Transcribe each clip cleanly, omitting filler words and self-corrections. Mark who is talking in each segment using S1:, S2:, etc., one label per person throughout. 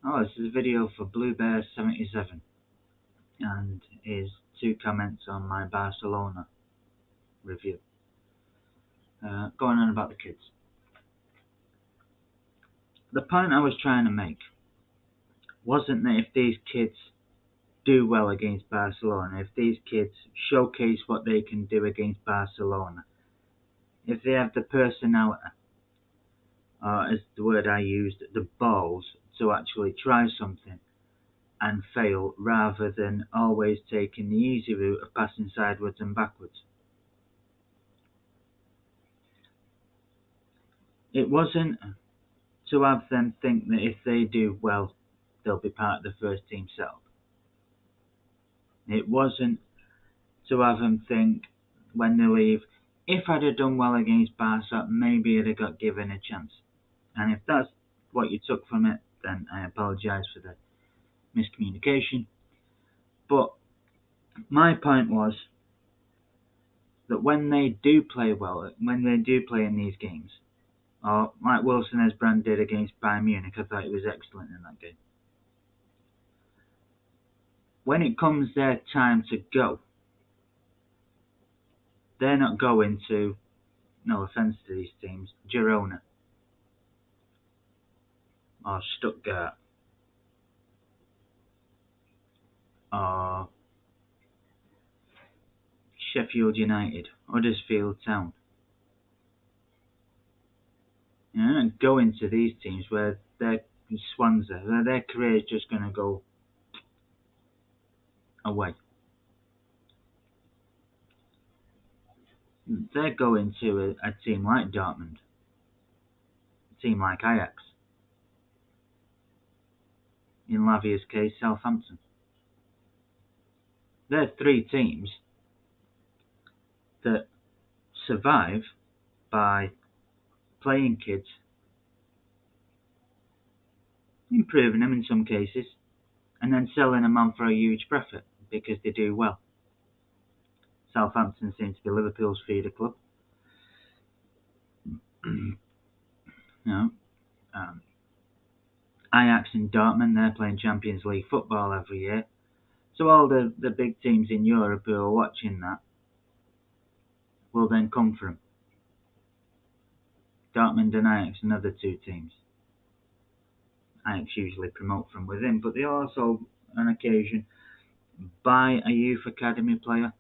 S1: Oh, this is a video for BlueBear77 and his 2 comments on my Barcelona review. Going on about the kids. The point I was trying to make wasn't that if these kids do well against Barcelona, if these kids showcase what they can do against Barcelona, if they have the personality, or as the word I used, the balls to actually try something and fail rather than always taking the easy route of passing sideways and backwards. It wasn't to have them think that if they do well, they'll be part of the first team setup. It wasn't to have them think when they leave, if I'd have done well against Barca, maybe I'd have got given a chance. And if that's what you took from it, then I apologise for the miscommunication. But my point was that when they do play well, when they do play in these games, or like Wilson-Esbrand did against Bayern Munich, I thought he was excellent in that game. When it comes their time to go, they're not going to, no offence to these teams, Girona or Stuttgart or Sheffield United, Huddersfield Town. They're not going to these teams where their Swansea, where their career is just going to go away. They're going to a team like Dortmund, a team like Ajax, in Lavia's case, Southampton. They're 3 teams that survive by playing kids, improving them in some cases, and then selling them on for a huge profit because they do well. Southampton seems to be Liverpool's feeder club. Ajax and Dortmund, they're playing Champions League football every year. So all the big teams in Europe who are watching that will then come for them. Dortmund and Ajax, another 2 teams. Ajax usually promote from within, but they also, on occasion, buy a youth academy player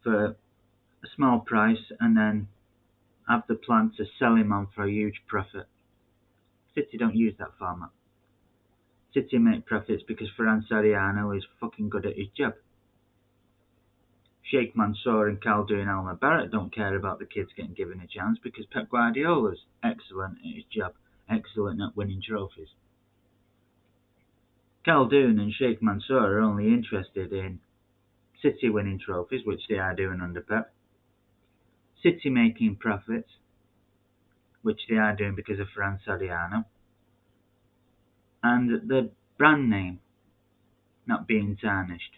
S1: for a small price and then have the plan to sell him on for a huge profit. City don't use that format. City make profits because Ferran Soriano is fucking good at his job. Sheikh Mansour and Khaldoon and Alma Barrett don't care about the kids getting given a chance because Pep Guardiola's excellent at his job, excellent at winning trophies. Khaldoon and Sheikh Mansour are only interested in City winning trophies, which they are doing under Pep, City making profits, which they are doing because of Ferran Soriano, and the brand name not being tarnished.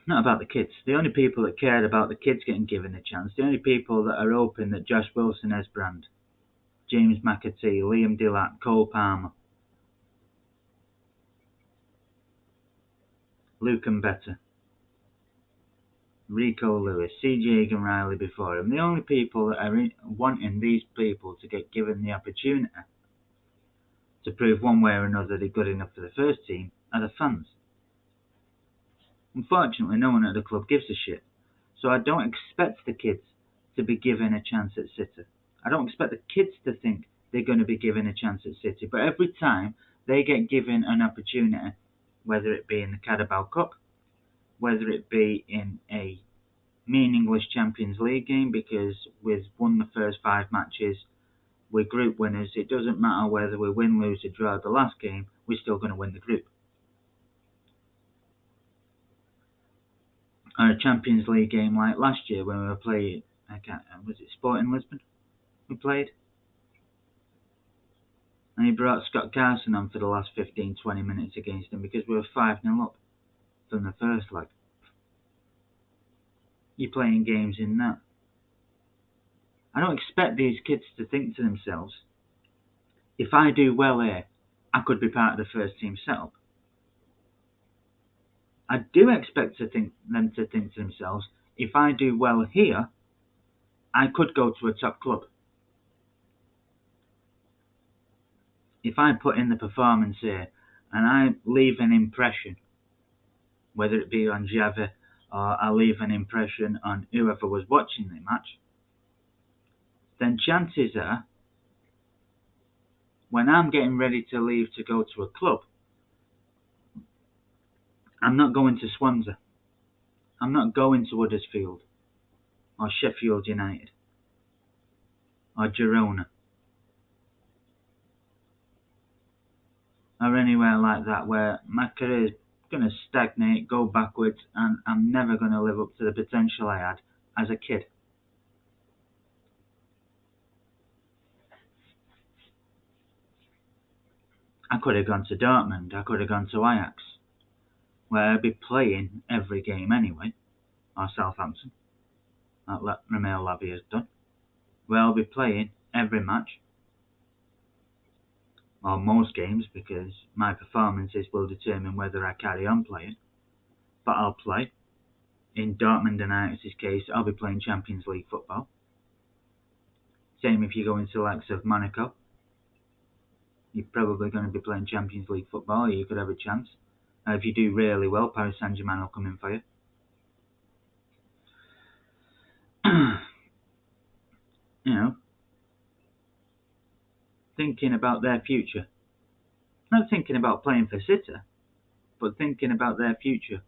S1: Not about the kids. The only people that cared about the kids getting given a chance, the only people that are hoping that Josh Wilson-Esbrand, James McAtee, Liam Dillard, Cole Palmer, Luke Mbetta, Rico Lewis, CJ Egan Riley before him, the only people that are wanting these people to get given the opportunity to prove one way or another they're good enough for the first team are the fans. Unfortunately, no one at the club gives a shit. So I don't expect the kids to be given a chance at City. I don't expect the kids to think they're going to be given a chance at City. But every time they get given an opportunity, whether it be in the Carabao Cup, whether it be in a meaningless Champions League game, because we've won the first 5 matches, we're group winners, it doesn't matter whether we win, lose or draw the last game, we're still going to win the group. Or a Champions League game like last year when we were playing, was it Sporting Lisbon we played? And he brought Scott Carson on for the last 15-20 minutes against him because we were 5-0 up from the first leg. you're playing games in that. I don't expect these kids to think to themselves, if I do well here, I could be part of the first team setup. I do expect them to think to themselves, if I do well here, I could go to a top club. If I put in the performance here and I leave an impression, whether it be on Javi or I leave an impression on whoever was watching the match, then chances are, when I'm getting ready to leave to go to a club, I'm not going to Swansea. I'm not going to Huddersfield or Sheffield United or Girona or anywhere like that where my career is going to stagnate, go backwards, and I'm never going to live up to the potential I had as a kid. I could have gone to Dortmund, I could have gone to Ajax, where I'd be playing every game anyway, or Southampton, like Romeo Lavia has done, where I'll be playing every match, or most games, because my performances will determine whether I carry on playing, but I'll play. In Dortmund and Ajax's case, I'll be playing Champions League football. Same if you go into the likes of Monaco. You're probably going to be playing Champions League football, or you could have a chance. If you do really well, Paris Saint-Germain will come in for you. You know, thinking about their future. Not thinking about playing for City, but thinking about their future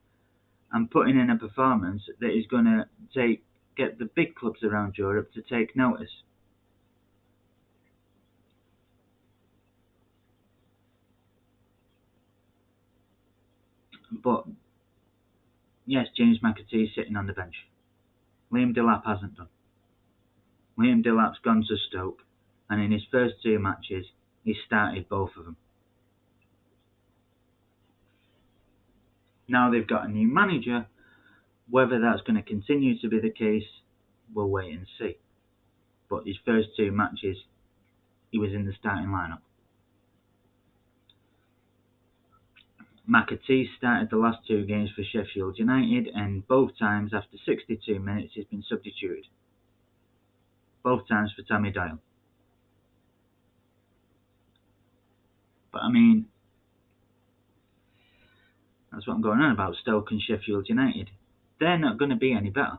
S1: and putting in a performance that is going to get the big clubs around Europe to take notice. But yes, James McAtee is sitting on the bench. Liam Delap hasn't done. Liam Delap's gone to Stoke, and in his first 2 matches, he started both of them. Now they've got a new manager. Whether that's going to continue to be the case, we'll wait and see. But his first 2 matches, he was in the starting lineup. McAtee started the last 2 games for Sheffield United, and both times after 62 minutes he's been substituted. Both times for Tommy Doyle. But I mean, that's what I'm going on about, Stoke and Sheffield United. They're not going to be any better.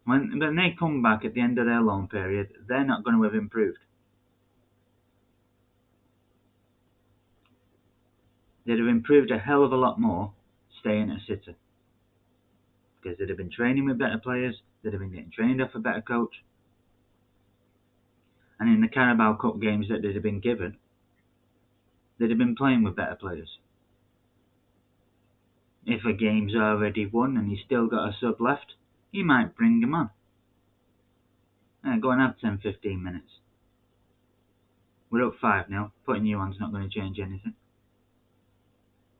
S1: When they come back at the end of their loan period, they're not going to have improved. They'd have improved a hell of a lot more staying at City. Because they'd have been training with better players, they'd have been getting trained off a better coach. And in the Carabao Cup games that they'd have been given, they'd have been playing with better players. If a game's already won and he's still got a sub left, he might bring him on. Go and have 10-15 minutes. We're up 5-0. Putting you on's not going to change anything.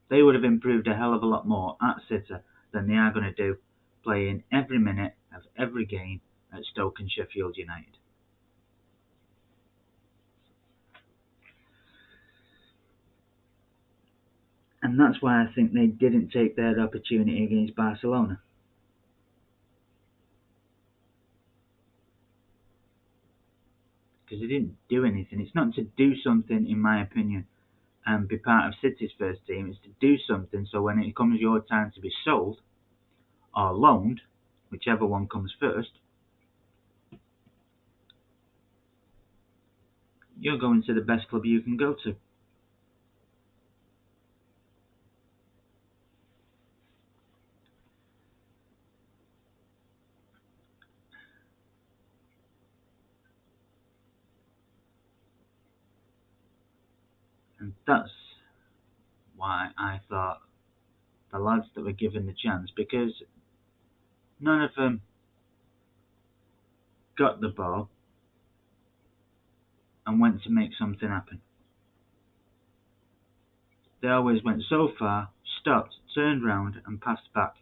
S1: They would have improved a hell of a lot more at City than they are going to do playing every minute of every game at Stoke and Sheffield United. And that's why I think they didn't take their opportunity against Barcelona. Because they didn't do anything. It's not to do something, in my opinion, and be part of City's first team. It's to do something so when it comes your time to be sold or loaned, whichever one comes first, you're going to the best club you can go to. And that's why I thought the lads that were given the chance, because none of them got the ball and went to make something happen. They always went so far, stopped, turned round and passed back.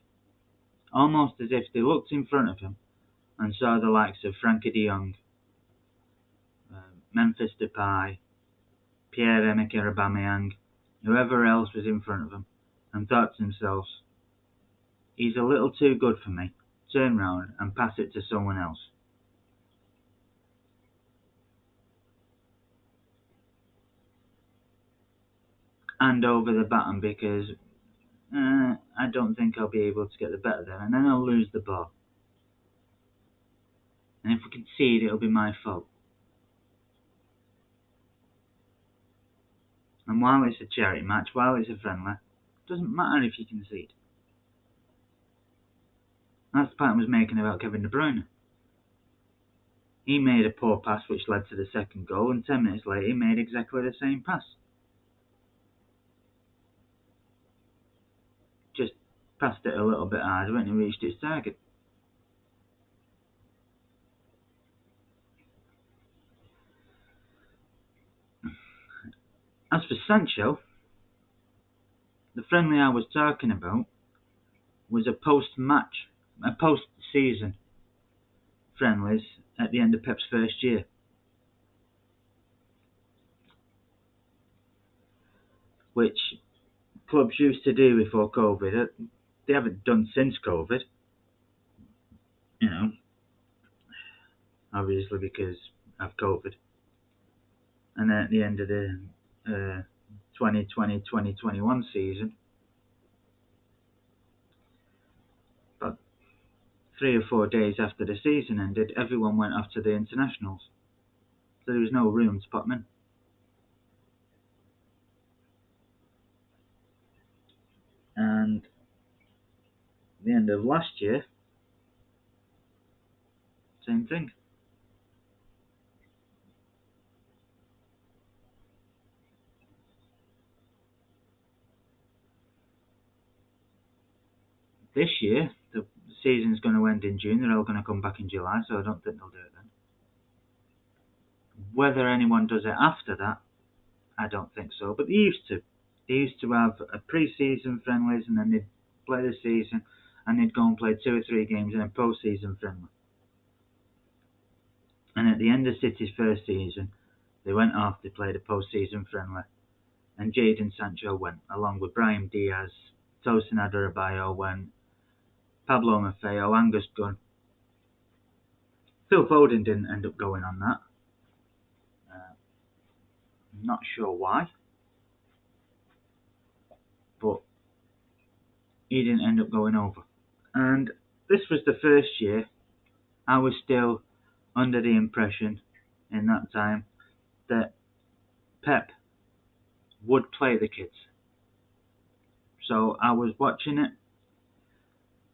S1: almost as if they looked in front of him and saw the likes of Frankie de Jong, Memphis Depay, Pierre-Emerick Aubameyang, whoever else was in front of him, and thought to themselves, he's a little too good for me, turn round and pass it to someone else. Hand over the baton because I don't think I'll be able to get the better there, and then I'll lose the ball. And if we concede, it'll be my fault. And while it's a charity match, while it's a friendly, it doesn't matter if you concede. That's the point I was making about Kevin De Bruyne. He made a poor pass which led to the second goal, and 10 minutes later he made exactly the same pass. Just passed it a little bit harder when he reached its target. As for Sancho, the friendly I was talking about was a post-season friendlies at the end of Pep's first year. Which clubs used to do before COVID. They haven't done since COVID. Obviously because of COVID. And then at the end of the 2020-2021 season, about 3 or 4 days after the season ended, everyone went off to the internationals. So there was no room to put them in. And at the end of last year, same thing. This year, the season's going to end in June. They're all going to come back in July, so I don't think they'll do it then. Whether anyone does it after that, I don't think so. But they used to. They used to have a pre-season friendlies, and then they'd play the season, and they'd go and play 2 or 3 games in a post-season friendly. And at the end of City's first season, they went off, they played a post-season friendly, and Jaden Sancho went, along with Brahim Diaz, Tosin Adarabioyo went, Pablo Maffeo, Angus Gunn. Phil Foden didn't end up going on that. I'm not sure why, but he didn't end up going over. And this was the first year I was still under the impression in that time that Pep would play the kids. So I was watching it.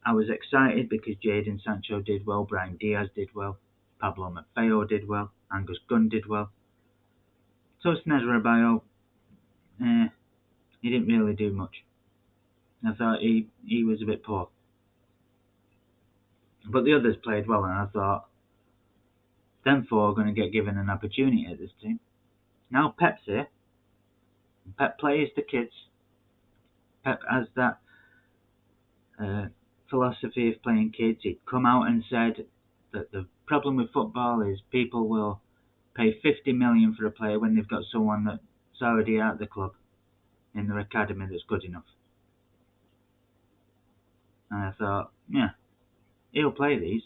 S1: I was excited because Jaden Sancho did well, Brahim Diaz did well, Pablo Maffeo did well, Angus Gunn did well. Tosin Adarabioyo, he didn't really do much. I thought he was a bit poor. But the others played well, and I thought, them 4 are going to get given an opportunity at this team. Now Pep's here. Pep plays the kids. Pep has that philosophy of playing kids. He'd come out and said that the problem with football is people will pay 50 million for a player when they've got someone that's already at the club in their academy that's good enough. And I thought, yeah, he'll play these.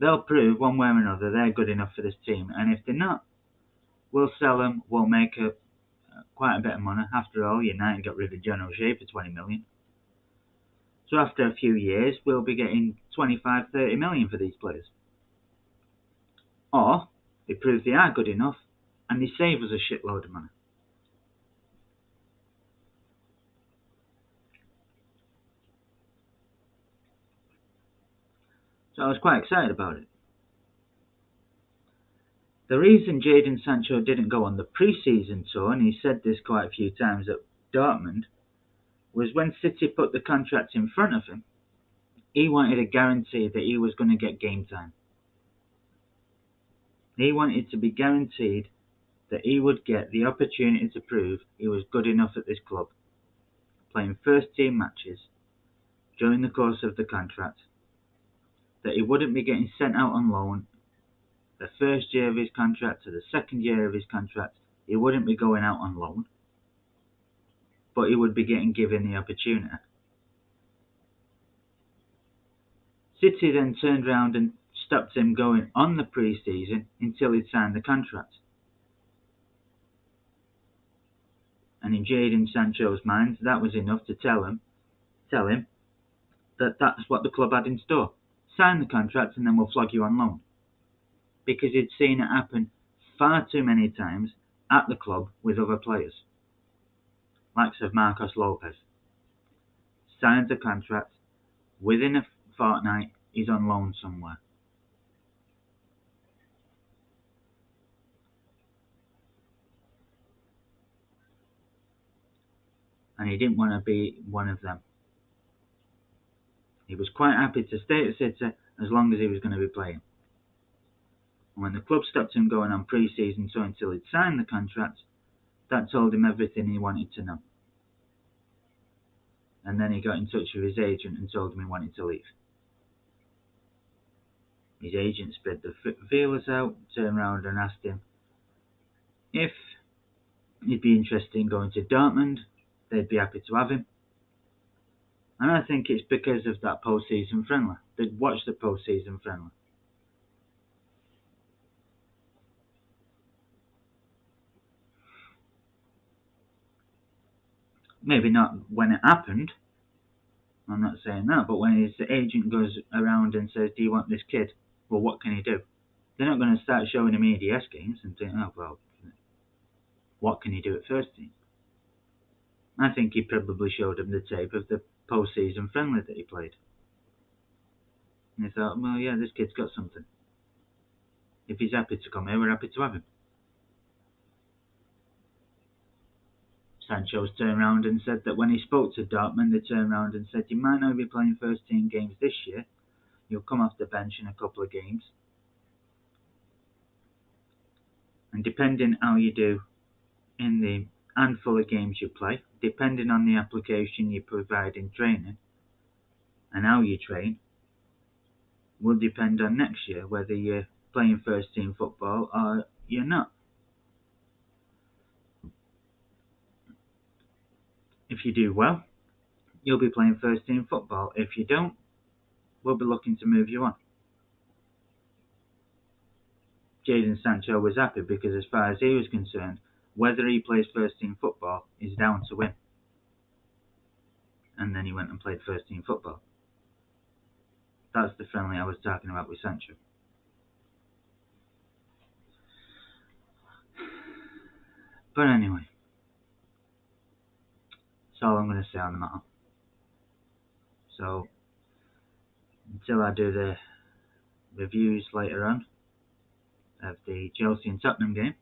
S1: They'll prove one way or another they're good enough for this team, and if they're not, we'll sell them. We'll make quite a bit of money. After all, United got rid of John O'Shea for 20 million. So after a few years, we'll be getting 25, 30 million for these players. Or they prove they are good enough and they save us a shitload of money. So I was quite excited about it. The reason Jaden Sancho didn't go on the pre-season tour, and he said this quite a few times at Dortmund, was when City put the contract in front of him, he wanted a guarantee that he was going to get game time. He wanted to be guaranteed that he would get the opportunity to prove he was good enough at this club, playing first team matches, during the course of the contract that he wouldn't be getting sent out on loan the first year of his contract to the second year of his contract. He wouldn't be going out on loan, but he would be getting given the opportunity. City then turned round and stopped him going on the pre-season until he'd signed the contract. And in Jaden Sancho's mind, that was enough to tell him that that's what the club had in store. Sign the contract and then we'll flog you on loan. Because he'd seen it happen far too many times at the club with other players. Likes of Marcos Lopez. Signs a contract, within a fortnight he's on loan somewhere. And he didn't want to be one of them. He was quite happy to stay at City as long as he was going to be playing. And when the club stopped him going on pre-season so until he'd signed the contract, that told him everything he wanted to know. And then he got in touch with his agent and told him he wanted to leave. His agent spread the feelers out, turned around and asked him if he'd be interested in going to Dortmund. They'd be happy to have him. And I think it's because of that postseason friendly. They'd watched the postseason friendly. Maybe not when it happened. I'm not saying that, but when his agent goes around and says, do you want this kid? Well, what can he do? They're not going to start showing him EDS games and think, oh, well, what can he do at first team? I think he probably showed him the tape of the postseason friendly that he played. And he thought, well, yeah, this kid's got something. If he's happy to come here, we're happy to have him. Sancho's turned around and said that when he spoke to Dortmund, they turned around and said, you might not be playing first team games this year. You'll come off the bench in a couple of games. And depending how you do in the handful of games you play, depending on the application you provide in training and how you train, will depend on next year whether you're playing first team football or you're not. If you do well, you'll be playing first team football. If you don't, we'll be looking to move you on. Jaden Sancho was happy because as far as he was concerned, whether he plays first team football is down to him. And then he went and played first team football. That's the friendly I was talking about with Sancho. But anyway, that's all I'm going to say on the matter. So, until I do the reviews later on of the Chelsea and Tottenham game,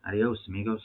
S1: adios amigos.